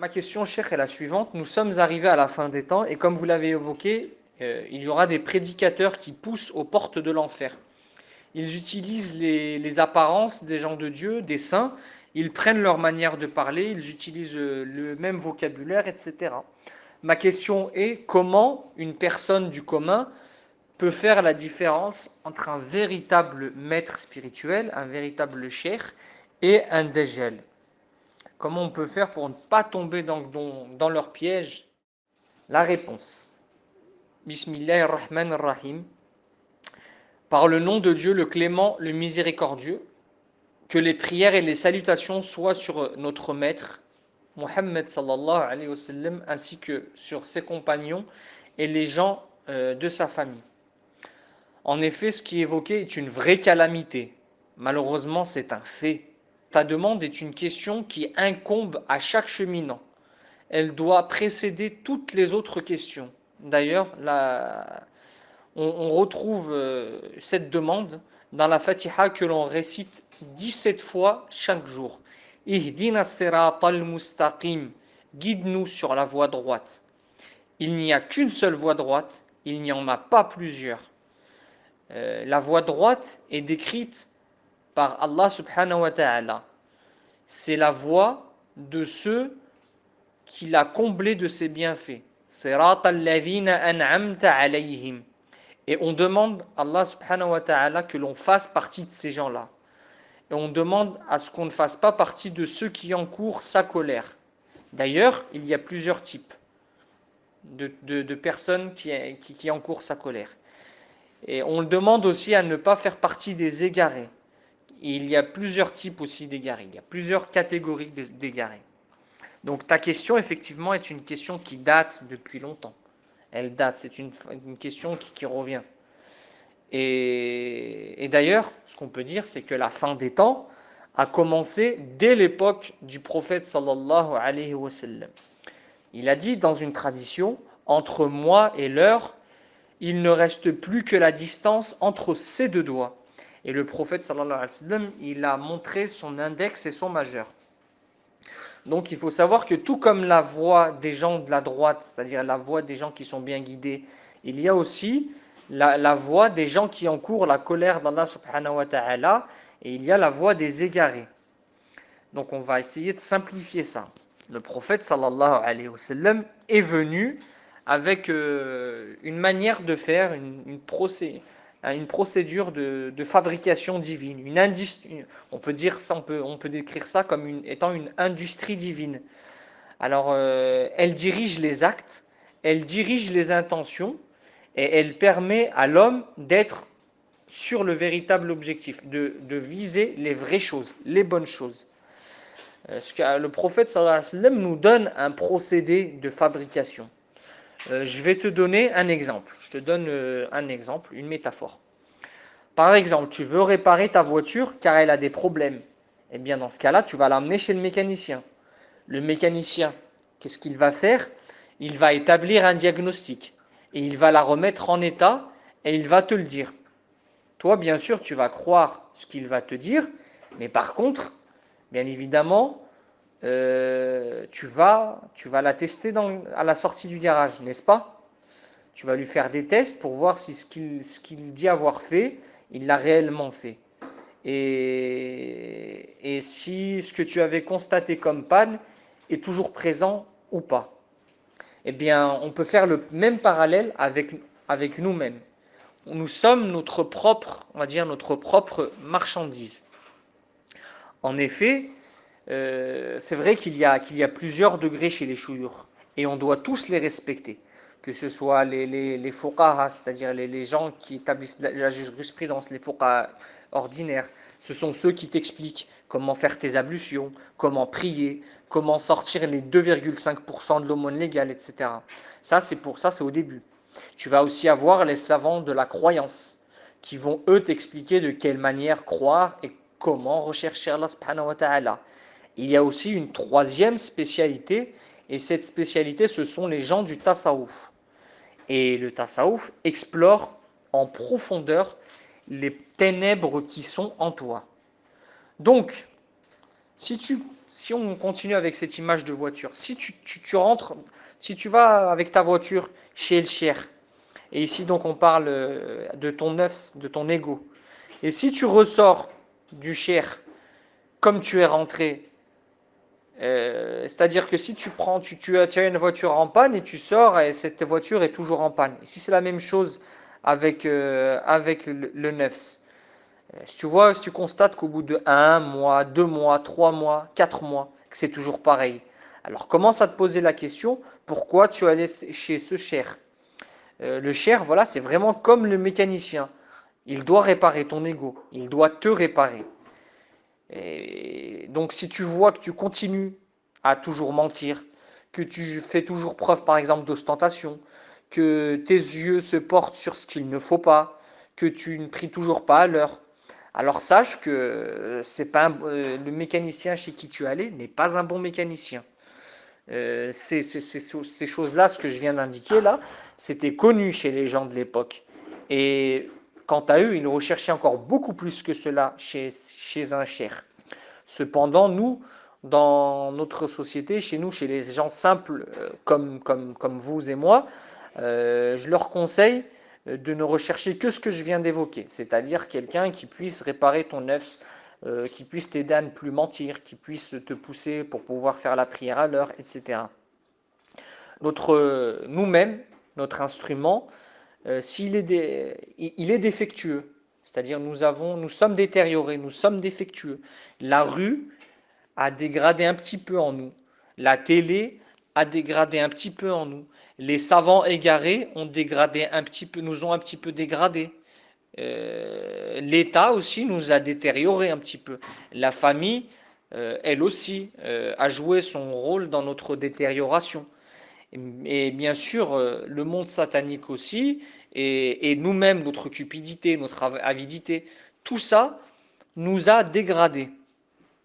Ma question, Cheikh, est la suivante. Nous sommes arrivés à la fin des temps et comme vous l'avez évoqué, il y aura des prédicateurs qui poussent aux portes de l'enfer. Ils utilisent les apparences des gens de Dieu, des saints, ils prennent leur manière de parler, ils utilisent le même vocabulaire, etc. Ma question est comment une personne du commun peut faire la différence entre un véritable maître spirituel, un véritable cheikh et un dajjal? Comment on peut faire pour ne pas tomber dans leur piège? La réponse. Bismillahirrahmanirrahim. Par le nom de Dieu, le clément, le miséricordieux, que les prières et les salutations soient sur notre maître, Mohammed sallallahu alayhi wa sallam, ainsi que sur ses compagnons et les gens de sa famille. En effet, ce qui est évoqué est une vraie calamité. Malheureusement, c'est un fait. Ta demande est une question qui incombe à chaque cheminant. Elle doit précéder toutes les autres questions. D'ailleurs, on retrouve cette demande dans la Fatiha que l'on récite 17 fois chaque jour. Ihdina siratal mustaqim, guide-nous sur la voie droite. Il n'y a qu'une seule voie droite, il n'y en a pas plusieurs. La voie droite est décrite par Allah subhanahu wa ta'ala. C'est la voie de ceux qu'il a comblé de ses bienfaits. Siratal ladhina an'amta alayhim. Et on demande à Allah subhanahu wa ta'ala que l'on fasse partie de ces gens-là. Et on demande à ce qu'on ne fasse pas partie de ceux qui encourent sa colère. D'ailleurs, il y a plusieurs types de personnes qui encourent sa colère. Et on le demande aussi à ne pas faire partie des égarés. Et il y a plusieurs types aussi d'égarés. Il y a plusieurs catégories d'égarés. Donc ta question, effectivement, est une question qui date depuis longtemps. Elle date, c'est une question qui revient. Et d'ailleurs, ce qu'on peut dire, c'est que la fin des temps a commencé dès l'époque du prophète sallallahu alayhi wa sallam. Il a dit dans une tradition, entre moi et l'heure, il ne reste plus que la distance entre ces deux doigts. Et le prophète sallallahu alayhi wa sallam, il a montré son index et son majeur. Donc il faut savoir que tout comme la voie des gens de la droite, c'est-à-dire la voie des gens qui sont bien guidés, il y a aussi la voie des gens qui encourent la colère d'Allah subhanahu wa ta'ala, et il y a la voie des égarés. Donc on va essayer de simplifier ça. Le prophète sallallahu alayhi wa sallam est venu avec une manière de faire, une procédure de fabrication divine. On peut dire ça, on peut décrire ça comme étant une industrie divine. Alors, elle dirige les actes, elle dirige les intentions, et elle permet à l'homme d'être sur le véritable objectif, de viser les vraies choses, les bonnes choses. Le prophète sallallahu alayhi wa sallam nous donne un procédé de fabrication. Je vais te donner un exemple. Je te donne un exemple, une métaphore. Par exemple, tu veux réparer ta voiture car elle a des problèmes. Eh bien, dans ce cas-là, tu vas l'amener chez le mécanicien. Le mécanicien, qu'est-ce qu'il va faire? Il va établir un diagnostic et il va la remettre en état et il va te le dire. Toi, bien sûr, tu vas croire ce qu'il va te dire, mais par contre, bien évidemment, tu vas la tester à la sortie du garage, n'est-ce pas? Tu vas lui faire des tests pour voir si ce qu'il dit avoir fait, il l'a réellement fait. Et si ce que tu avais constaté comme panne est toujours présent ou pas. Eh bien, on peut faire le même parallèle avec nous-mêmes. Nous sommes notre propre, on va dire, notre propre marchandise. En effet, c'est vrai qu'il y a plusieurs degrés chez les chouyours et on doit tous les respecter, que ce soit les fuqaha, c'est-à-dire les gens qui établissent la jurisprudence, les fuqaha ordinaires. Ce sont ceux qui t'expliquent comment faire tes ablutions, comment prier, comment sortir les 2,5% de l'aumône légale, etc. Ça, c'est au début. Tu vas aussi avoir les savants de la croyance qui vont, eux, t'expliquer de quelle manière croire et comment rechercher Allah subhanahu wa ta'ala. Il y a aussi une troisième spécialité, et cette spécialité, ce sont les gens du tasawwuf. Et le tasawwuf explore en profondeur les ténèbres qui sont en toi. Donc, si tu si on continue avec cette image de voiture, si tu rentres, si tu vas avec ta voiture chez le cher, et ici donc on parle de ton nefs, de ton ego, et si tu ressors du cher comme tu es rentré, c'est-à-dire que si tu as une voiture en panne et tu sors et cette voiture est toujours en panne. Ici c'est la même chose avec le nefs. Si tu constates qu'au bout de 1 mois, 2 mois, 3 mois, 4 mois, que c'est toujours pareil, alors commence à te poser la question, pourquoi tu allais chez ce cher? Le cher, voilà, c'est vraiment comme le mécanicien. Il doit réparer ton ego, il doit te réparer. Et donc si tu vois que tu continues à toujours mentir, que tu fais toujours preuve par exemple d'ostentation, que tes yeux se portent sur ce qu'il ne faut pas, que tu ne pries toujours pas à l'heure, alors sache que c'est pas le mécanicien chez qui tu allais n'est pas un bon mécanicien. Ces choses-là, ce que je viens d'indiquer là, c'était connu chez les gens de l'époque. Et quant à eux, ils recherchaient encore beaucoup plus que cela chez un cher. Cependant, nous, dans notre société, chez nous, chez les gens simples comme vous et moi, je leur conseille de ne rechercher que ce que je viens d'évoquer, c'est-à-dire quelqu'un qui puisse réparer ton nefs, qui puisse t'aider à ne plus mentir, qui puisse te pousser pour pouvoir faire la prière à l'heure, etc. Nous-mêmes, notre instrument, il est défectueux, c'est-à-dire nous sommes détériorés, nous sommes défectueux. La rue a dégradé un petit peu en nous. La télé a dégradé un petit peu en nous. Les savants égarés nous ont un petit peu dégradé. L'État aussi nous a détérioré un petit peu. La famille, elle aussi, a joué son rôle dans notre détérioration. Et bien sûr, le monde satanique aussi, et nous-mêmes, notre cupidité, notre avidité, tout ça nous a dégradés.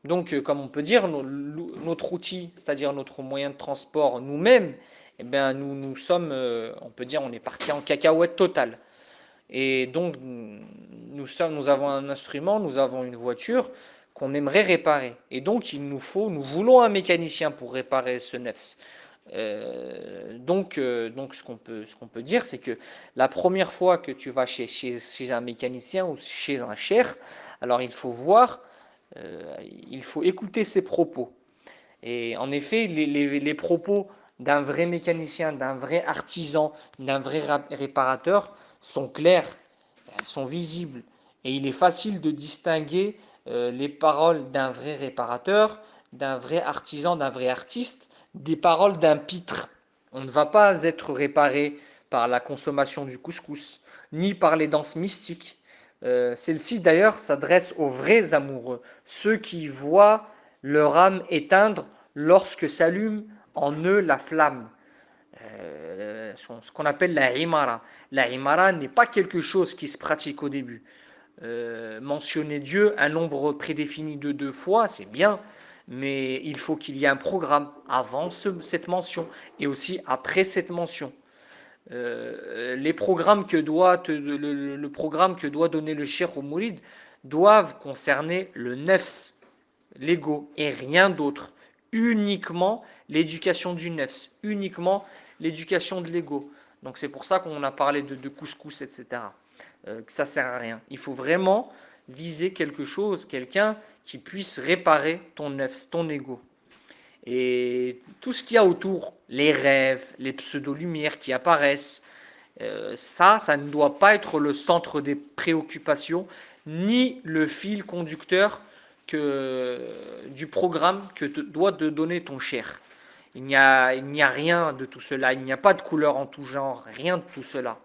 Donc, comme on peut dire, notre outil, c'est-à-dire notre moyen de transport nous-mêmes, eh bien, nous sommes, on peut dire, on est parti en cacahuète totale. Et donc, nous avons un instrument, nous avons une voiture qu'on aimerait réparer. Et donc, nous voulons un mécanicien pour réparer ce nefs. Donc ce qu'on peut dire, c'est que la première fois que tu vas chez un mécanicien ou chez un cher, alors il faut écouter ses propos. Et en effet, les propos d'un vrai mécanicien, d'un vrai artisan, d'un vrai réparateur sont clairs, elles sont visibles. Et il est facile de distinguer les paroles d'un vrai réparateur, d'un vrai artisan, d'un vrai artiste, des paroles d'un pitre. On ne va pas être réparé par la consommation du couscous, ni par les danses mystiques. Celle-ci d'ailleurs s'adresse aux vrais amoureux, ceux qui voient leur âme éteindre lorsque s'allume en eux la flamme. Ce qu'on appelle la imara. La imara n'est pas quelque chose qui se pratique au début. Mentionner Dieu un nombre prédéfini de 2 fois, c'est bien, mais il faut qu'il y ait un programme avant cette mention et aussi après cette mention. Le programme que doit donner le cheikh au mouride doivent concerner le nefs, l'ego, et rien d'autre. Uniquement l'éducation du nefs, uniquement l'éducation de l'ego. Donc c'est pour ça qu'on a parlé de couscous, etc. Que ça sert à rien. Il faut vraiment viser quelque chose, quelqu'un qui puisse réparer ton nefs, ton ego. Et tout ce qu'il y a autour, les rêves, les pseudo-lumières qui apparaissent, ça ne doit pas être le centre des préoccupations, ni le fil conducteur du programme que doit te donner ton cher. Il n'y a rien de tout cela, il n'y a pas de couleur en tout genre, rien de tout cela.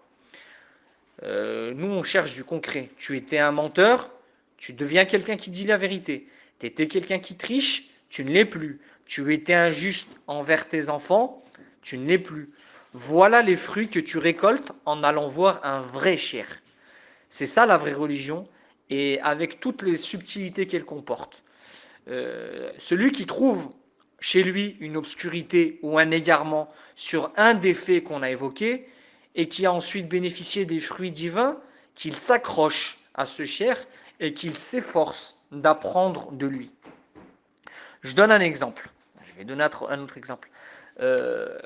Nous, on cherche du concret. Tu étais un menteur, tu deviens quelqu'un qui dit la vérité. Tu étais quelqu'un qui triche, tu ne l'es plus. Tu étais injuste envers tes enfants, tu ne l'es plus. Voilà les fruits que tu récoltes en allant voir un vrai cher. C'est ça la vraie religion, et avec toutes les subtilités qu'elle comporte. Celui qui trouve chez lui une obscurité ou un égarement sur un des faits qu'on a évoqués, et qui a ensuite bénéficié des fruits divins, qu'il s'accroche à ce cher et qu'il s'efforce d'apprendre de lui. Je donne un exemple. Je vais donner un autre exemple. La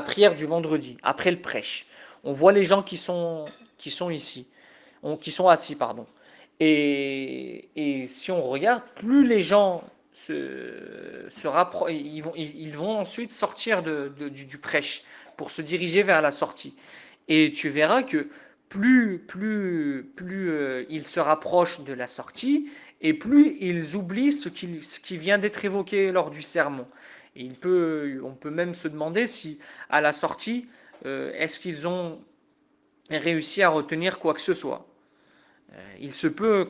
prière du vendredi, après le prêche. On voit les gens qui sont ici, qui sont assis, pardon. Et si on regarde, plus les gens se rapprochent, ils vont ensuite sortir du prêche pour se diriger vers la sortie. Et tu verras que plus ils se rapprochent de la sortie, et plus ils oublient ce qui vient d'être évoqué lors du sermon. Et on peut même se demander si, à la sortie, est-ce qu'ils ont réussi à retenir quoi que ce soit. Il se peut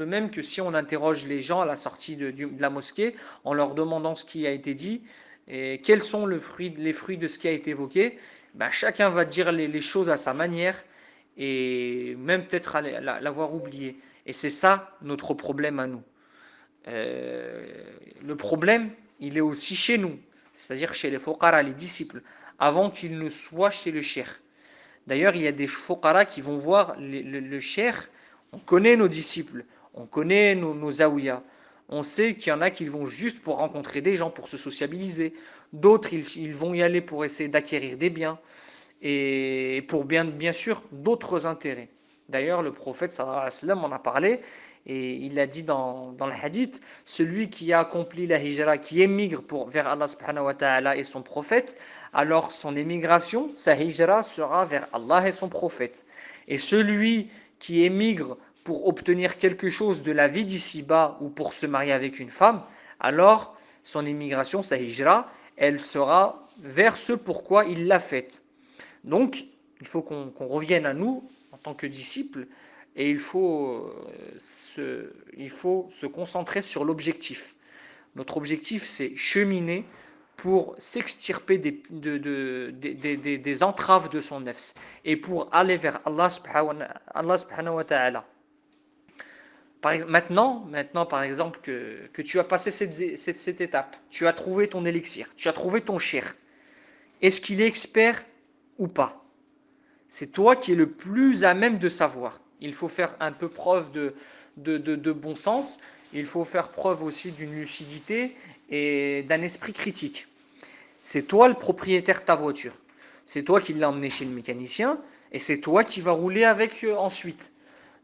même que si on interroge les gens à la sortie de la mosquée, en leur demandant ce qui a été dit, et quels sont les fruits de ce qui a été évoqué, ben chacun va dire les choses à sa manière, et même peut-être l'avoir oublié. Et c'est ça notre problème à nous. Le problème, il est aussi chez nous, c'est-à-dire chez les fuqara, les disciples, avant qu'il ne soit chez le cheikh. D'ailleurs, il y a des fuqara qui vont voir le cheikh. On connaît nos disciples, on connaît nos zaouïas. On sait qu'il y en a qui vont juste pour rencontrer des gens, pour se sociabiliser. D'autres, ils vont y aller pour essayer d'acquérir des biens. Et pour bien sûr d'autres intérêts. D'ailleurs, le prophète sallallahu alayhi wa sallam en a parlé. Et il a dit dans le hadith, celui qui a accompli la hijra, qui émigre vers Allah subhanahu wa ta'ala et son prophète, alors son émigration, sa hijra sera vers Allah et son prophète. Et celui qui émigre pour obtenir quelque chose de la vie d'ici-bas ou pour se marier avec une femme, alors son émigration, sa hijra, elle sera vers ce pourquoi il l'a faite. Donc, il faut qu'on revienne à nous en tant que disciples et il faut se concentrer sur l'objectif. Notre objectif, c'est cheminer pour s'extirper des entraves de son nefs et pour aller vers Allah subhanahu wa ta'ala. Maintenant, par exemple, que tu as passé cette étape, tu as trouvé ton élixir, tu as trouvé ton cheikh. Est-ce qu'il est expert ou pas? C'est toi qui es le plus à même de savoir. Il faut faire un peu preuve de bon sens, il faut faire preuve aussi d'une lucidité et d'un esprit critique. C'est toi le propriétaire de ta voiture. C'est toi qui l'as emmené chez le mécanicien et c'est toi qui vas rouler avec ensuite.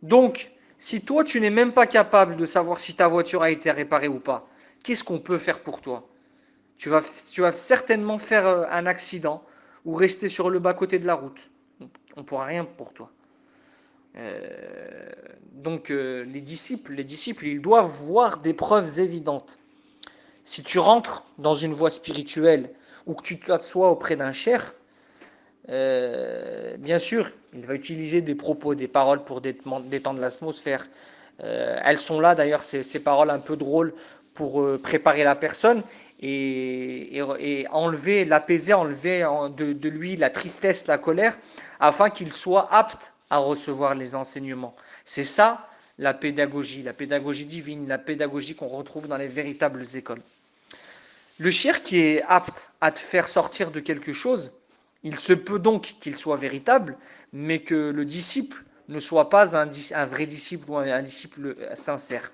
Donc, si toi tu n'es même pas capable de savoir si ta voiture a été réparée ou pas, qu'est-ce qu'on peut faire pour toi? Tu vas certainement faire un accident ou rester sur le bas-côté de la route. On ne pourra rien pour toi. Donc les disciples, ils doivent voir des preuves évidentes. Si tu rentres dans une voie spirituelle ou que tu t'assois auprès d'un cheikh, bien sûr, il va utiliser des propos, des paroles pour détendre l'atmosphère. Elles sont là d'ailleurs, ces paroles un peu drôles pour préparer la personne et l'apaiser, enlever de lui la tristesse, la colère, afin qu'il soit apte à recevoir les enseignements. C'est ça la pédagogie divine, la pédagogie qu'on retrouve dans les véritables écoles. Le cheikh qui est apte à te faire sortir de quelque chose, il se peut donc qu'il soit véritable, mais que le disciple ne soit pas un vrai disciple ou un disciple sincère.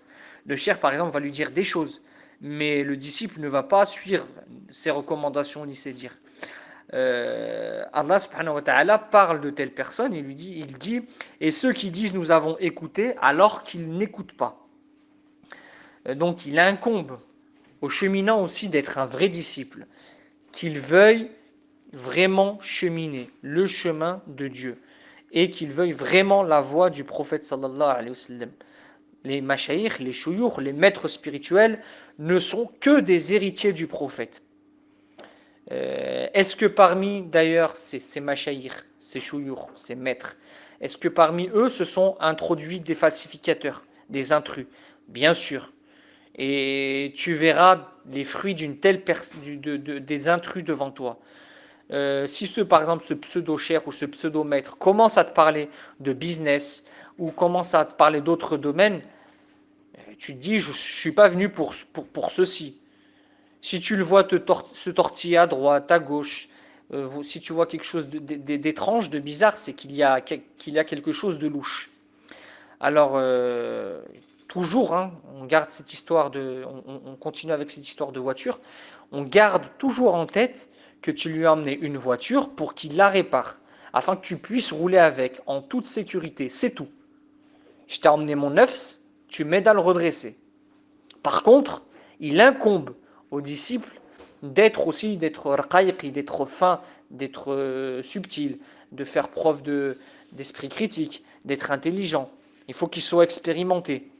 Le cheikh, par exemple, va lui dire des choses, mais le disciple ne va pas suivre ses recommandations ni ses dires. Allah subhanahu wa ta'ala parle de telle personne, il dit, et ceux qui disent nous avons écouté alors qu'ils n'écoutent pas. Donc il incombe au cheminant aussi d'être un vrai disciple, qu'il veuille vraiment cheminer le chemin de Dieu et qu'il veuille vraiment la voie du prophète sallallahu alayhi wa sallam. Les mashayikh, les shuyukh, les maîtres spirituels ne sont que des héritiers du prophète. Est-ce que parmi d'ailleurs ces mashayikh, ces shuyukh, ces maîtres, est-ce que parmi eux se sont introduits des falsificateurs, des intrus? Bien sûr. Et tu verras les fruits des intrus devant toi. Si par exemple ce pseudo-cheikh ou ce pseudo-maître commence à te parler de business ou commence à te parler d'autres domaines, tu te dis je ne suis pas venu pour ceci. Si tu le vois se tortiller à droite, à gauche, si tu vois quelque chose d'étrange, de bizarre, c'est qu'il y a quelque chose de louche. Alors, toujours, hein, on garde cette histoire on continue avec cette histoire de voiture, on garde toujours en tête que tu lui as emmené une voiture pour qu'il la répare, afin que tu puisses rouler avec en toute sécurité, c'est tout. Je t'ai emmené mon neuf, tu m'aides à le redresser. Par contre, il incombe aux disciples d'être raqaiqi, d'être fin, d'être subtil, de faire preuve d'esprit critique, d'être intelligent. Il faut qu'ils soient expérimentés.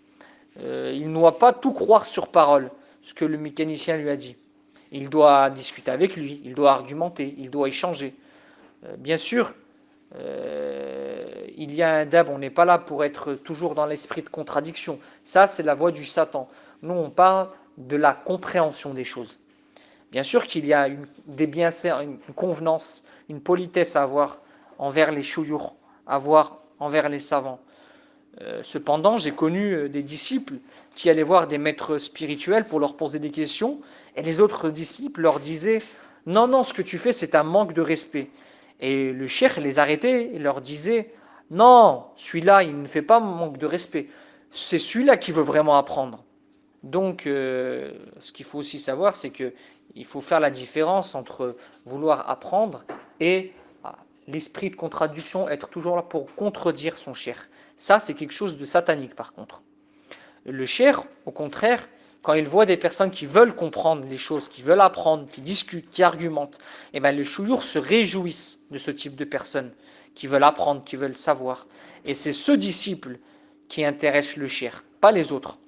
Il ne doit pas tout croire sur parole, ce que le mécanicien lui a dit. Il doit discuter avec lui, il doit argumenter, il doit échanger. Bien sûr, il y a un adab, on n'est pas là pour être toujours dans l'esprit de contradiction. Ça, c'est la voie du Satan. Nous, on parle de la compréhension des choses. Bien sûr qu'il y a des bienfaits, une convenance, une politesse à avoir envers les chouyours, à avoir envers les savants. Cependant, j'ai connu des disciples qui allaient voir des maîtres spirituels pour leur poser des questions, et les autres disciples leur disaient « Non, non, ce que tu fais, c'est un manque de respect ». Et le cheikh les arrêtait et leur disait « Non, celui-là, il ne fait pas manque de respect. C'est celui-là qui veut vraiment apprendre. » Donc, ce qu'il faut aussi savoir, c'est qu'il faut faire la différence entre vouloir apprendre et l'esprit de contradiction, être toujours là pour contredire son cheikh. Ça, c'est quelque chose de satanique, par contre. Le cheikh, au contraire, quand il voit des personnes qui veulent comprendre les choses, qui veulent apprendre, qui discutent, qui argumentent, eh bien, les chouyours se réjouissent de ce type de personnes qui veulent apprendre, qui veulent savoir. Et c'est ce disciple qui intéresse le cheikh, pas les autres.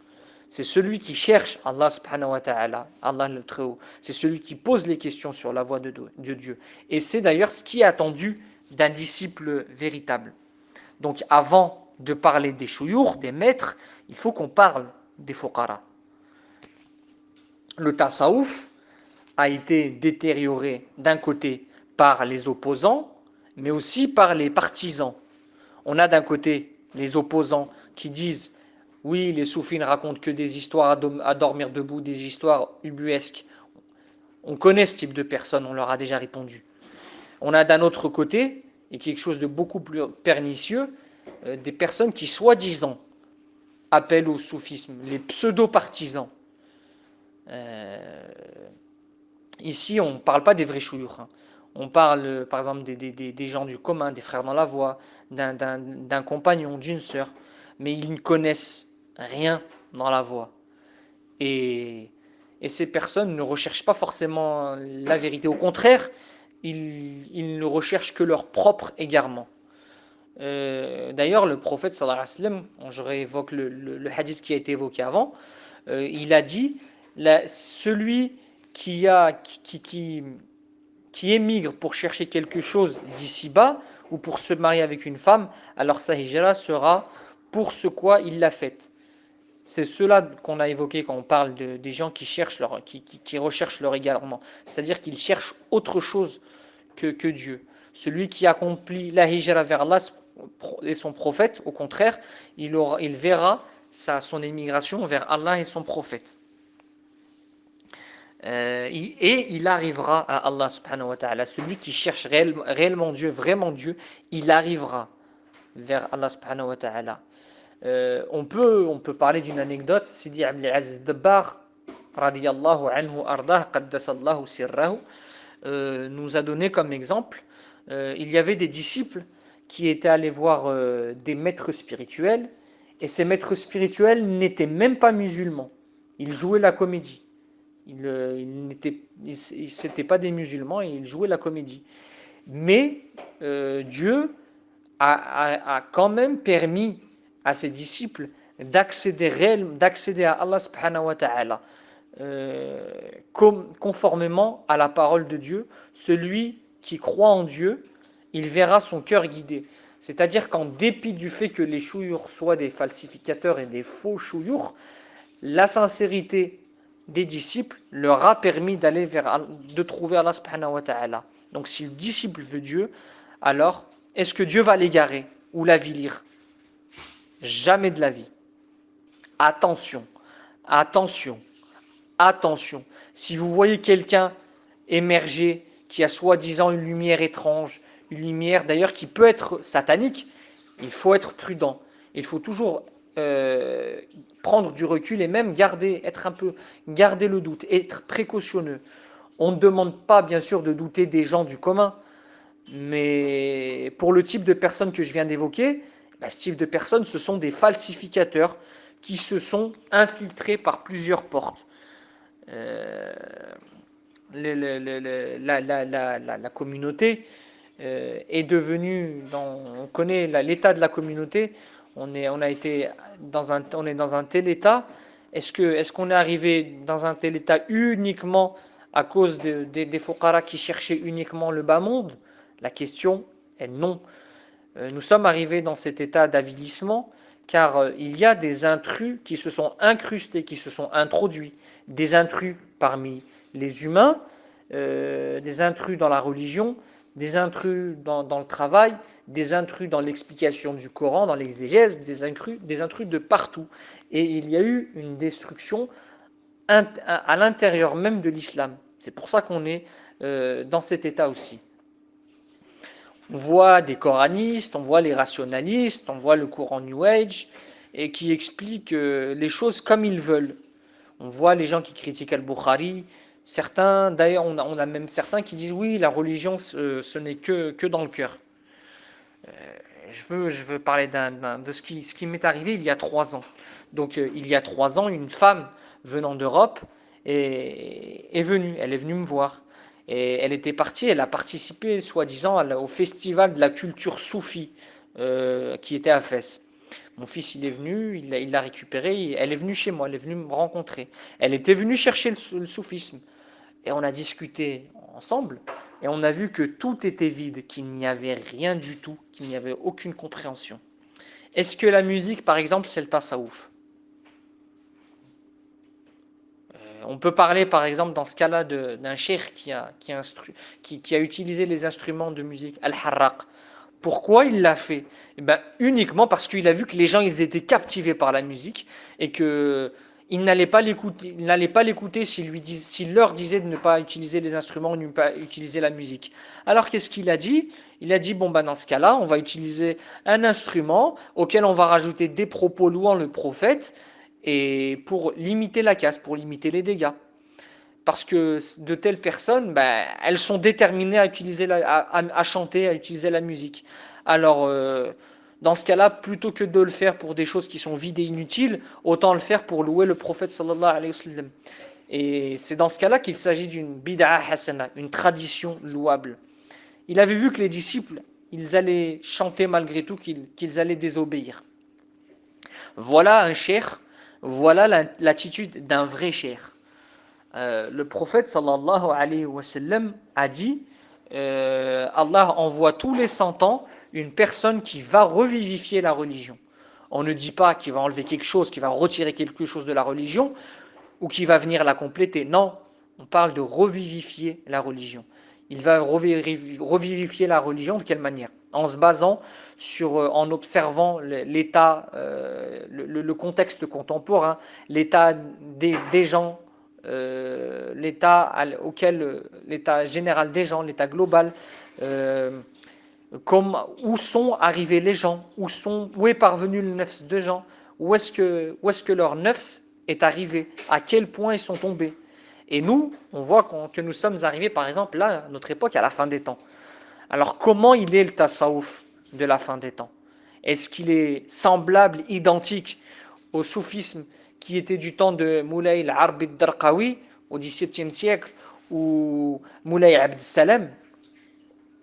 C'est celui qui cherche Allah subhanahu wa ta'ala, Allah le Très-Haut. C'est celui qui pose les questions sur la voie de Dieu. Et c'est d'ailleurs ce qui est attendu d'un disciple véritable. Donc avant de parler des chouyours, des maîtres, il faut qu'on parle des fuqara. Le tasawuf a été détérioré d'un côté par les opposants, mais aussi par les partisans. On a d'un côté les opposants qui disent « Oui, les soufis ne racontent que des histoires à dormir debout, des histoires ubuesques. » On connaît ce type de personnes, on leur a déjà répondu. On a d'un autre côté, et quelque chose de beaucoup plus pernicieux, des personnes qui soi-disant appellent au soufisme, les pseudo-partisans. Ici, on ne parle pas des vrais chouyours. Hein. On parle, par exemple, des gens du commun, des frères dans la voie, d'un compagnon, d'une sœur, mais ils ne connaissent rien dans la voie. Et ces personnes ne recherchent pas forcément la vérité. Au contraire, ils ne recherchent que leur propre égarement. D'ailleurs, le prophète sallallahu alayhi wa sallam, je réévoque le hadith qui a été évoqué avant, il a dit celui qui émigre pour chercher quelque chose d'ici-bas ou pour se marier avec une femme, alors sa hijra sera pour ce quoi il l'a faite. C'est cela qu'on a évoqué quand on parle des gens qui recherchent leur égarement. C'est-à-dire qu'ils cherchent autre chose que Dieu. Celui qui accomplit la hijra vers Allah et son prophète, au contraire, il verra son émigration vers Allah et son prophète. Et il arrivera à Allah subhanahu wa ta'ala. Celui qui cherche réellement Dieu, vraiment Dieu, il arrivera vers Allah subhanahu wa ta'ala. On peut parler d'une anecdote. Sidi Abdel Aziz Dabbar radiyallahu anhu ardah qaddasallahu sirrahu nous a donné comme exemple, il y avait des disciples qui étaient allés voir des maîtres spirituels, et ces maîtres spirituels n'étaient même pas musulmans. Ils jouaient la comédie. C'étaient pas des musulmans et ils jouaient la comédie. Mais Dieu a quand même permis à ses disciples d'accéder à Allah subhanahu wa ta'ala conformément à la parole de Dieu. Celui qui croit en Dieu, il verra son cœur guidé. C'est-à-dire qu'en dépit du fait que les chouyours soient des falsificateurs et des faux chouyours, la sincérité des disciples leur a permis de trouver Allah subhanahu wa ta'ala. Donc si le disciple veut Dieu, alors est-ce que Dieu va l'égarer ou l'avilir? Jamais de la vie. Attention, attention, attention. Si vous voyez quelqu'un émerger qui a soi-disant une lumière étrange, une lumière d'ailleurs qui peut être satanique, il faut être prudent. Il faut toujours euh, prendre du recul et même garder le doute, être précautionneux. On ne demande pas, bien sûr, de douter des gens du commun, mais pour le type de personnes que je viens d'évoquer, bah, ce type de personnes, ce sont des falsificateurs qui se sont infiltrés par plusieurs portes. Euh, la communauté est devenue, on connaît l'état de la communauté, on est dans un tel état. Est-ce qu'on est arrivé dans un tel état uniquement à cause des fuqara qui cherchaient uniquement le bas monde? La question est non. Nous sommes arrivés dans cet état d'avilissement car il y a des intrus qui se sont incrustés, qui se sont introduits, des intrus parmi les humains, des intrus dans la religion, des intrus dans le travail, des intrus dans l'explication du Coran, dans l'exégèse, des intrus de partout. Et il y a eu une destruction à l'intérieur même de l'islam. C'est pour ça qu'on est dans cet état aussi. On voit des coranistes, on voit les rationalistes, on voit le courant New Age, et qui expliquent les choses comme ils veulent. On voit les gens qui critiquent Al-Bukhari. Certains, d'ailleurs, on a même certains qui disent oui, la religion, ce n'est que dans le cœur. Je veux parler de ce qui m'est arrivé il y a 3 ans. Donc, il y a 3 ans, une femme venant d'Europe est venue. Elle est venue me voir. Et elle était partie, elle a participé, soi-disant, au festival de la culture soufie qui était à Fès. Mon fils, il est venu, il l'a récupéré, elle est venue chez moi, elle est venue me rencontrer. Elle était venue chercher le soufisme. Et on a discuté ensemble, et on a vu que tout était vide, qu'il n'y avait rien du tout, qu'il n'y avait aucune compréhension. Est-ce que la musique, par exemple, c'est le tasawwuf? On peut parler, par exemple, dans ce cas-là, d'un cheikh qui a utilisé les instruments de musique, al-harraq. Pourquoi il l'a fait? Eh ben, uniquement parce qu'il a vu que les gens ils étaient captivés par la musique et que il n'allait pas l'écouter s'il leur disait de ne pas utiliser les instruments, de ne pas utiliser la musique. Alors qu'est-ce qu'il a dit? Il a dit bon ben dans ce cas-là, on va utiliser un instrument auquel on va rajouter des propos louant le prophète et pour limiter la casse, pour limiter les dégâts. Parce que de telles personnes, ben, elles sont déterminées à utiliser à chanter, à utiliser la musique. Alors, dans ce cas-là, plutôt que de le faire pour des choses qui sont vides et inutiles, autant le faire pour louer le prophète sallallahu alayhi wa sallam. Et c'est dans ce cas-là qu'il s'agit d'une bid'a hasana, une tradition louable. Il avait vu que les disciples, ils allaient chanter malgré tout, qu'ils allaient désobéir. Voilà un cheikh, voilà l'attitude d'un vrai cheikh. Le prophète sallallahu alayhi wa sallam a dit Allah envoie tous les 100 ans une personne qui va revivifier la religion. On ne dit pas qu'il va enlever quelque chose, qu'il va retirer quelque chose de la religion ou qu'il va venir la compléter. Non, on parle de revivifier la religion. Il va revivifier la religion de quelle manière? En se basant en observant l'état, le contexte contemporain, l'état des gens, l'état l'état général des gens, l'état global, où sont arrivés les gens, où est parvenu le nefs de gens, où est-ce que leur nefs est arrivé, à quel point ils sont tombés. Et nous, on voit que nous sommes arrivés, par exemple, là, à notre époque, à la fin des temps. Alors, comment il est le tasawwuf de la fin des temps? Est-ce qu'il est semblable, identique au soufisme qui était du temps de Moulay al-Arbi al-Darqawi au XVIIe siècle ou Moulay Abd Salam?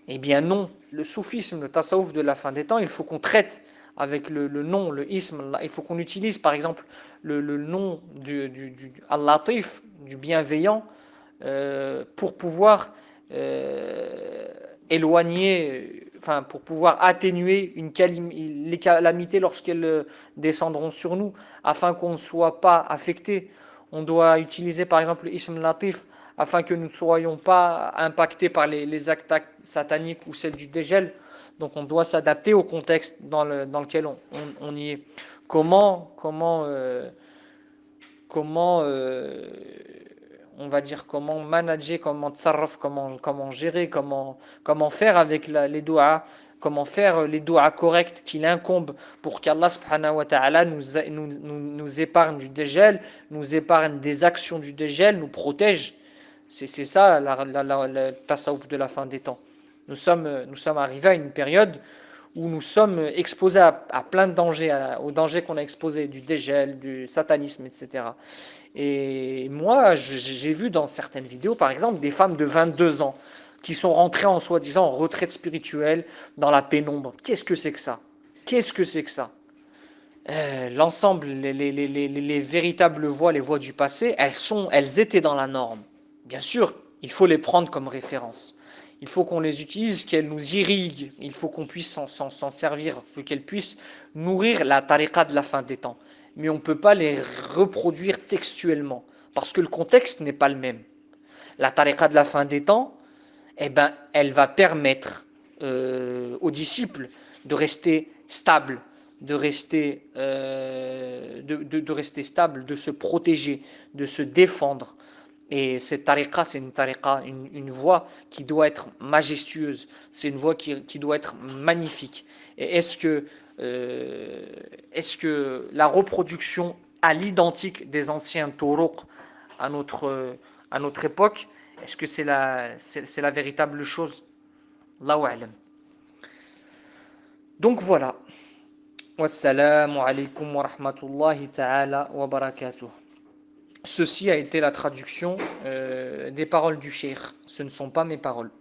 Eh bien non, le soufisme, le tasawwuf de la fin des temps, il faut qu'on traite avec le nom, le ism, il faut qu'on utilise par exemple le nom du al-Latif, du bienveillant, pour pouvoir éloigner, enfin pour pouvoir atténuer les calamités lorsqu'elles descendront sur nous, afin qu'on ne soit pas affecté. On doit utiliser par exemple le ism latif afin que nous ne soyons pas impactés par les actes sataniques ou celles du dégel. Donc on doit s'adapter au contexte dans lequel on y est. Comment on va dire comment manager, comment tsarraf, comment gérer, comment faire avec les doigts comment faire les doigts corrects qu'il incombe pour qu'Allah subhanahu wa ta'ala nous épargne du dajjal, nous épargne des actions du dajjal, nous protège. C'est ça le tasawwuf de la fin des temps. Nous sommes arrivés à une période où nous sommes exposés à plein de dangers, aux dangers qu'on a exposés, du dajjal, du satanisme, etc. Et moi, j'ai vu dans certaines vidéos, par exemple, des femmes de 22 ans qui sont rentrées en soi-disant retraite spirituelle dans la pénombre. Qu'est-ce que c'est que ça? Qu'est-ce que c'est que ça? L'ensemble, les véritables voies, les voies du passé, elles étaient dans la norme. Bien sûr, il faut les prendre comme référence. Il faut qu'on les utilise, qu'elles nous irriguent. Il faut qu'on puisse s'en servir, qu'elles puissent nourrir la tariqa de la fin des temps. Mais on ne peut pas les reproduire textuellement, parce que le contexte n'est pas le même. La tariqa de la fin des temps, eh ben, elle va permettre aux disciples de rester stables, de rester stable, de se protéger, de se défendre. Et cette tariqa, c'est une tariqa, une voie qui doit être majestueuse, c'est une voie qui doit être magnifique. Et est-ce que la reproduction à l'identique des anciens turuq à notre époque, est-ce que c'est la véritable chose? Allahu a'lam. Donc voilà. Wassalamu alaikum wa rahmatullahi ta'ala wa barakatuh. Ceci a été la traduction des paroles du cheikh. Ce ne sont pas mes paroles.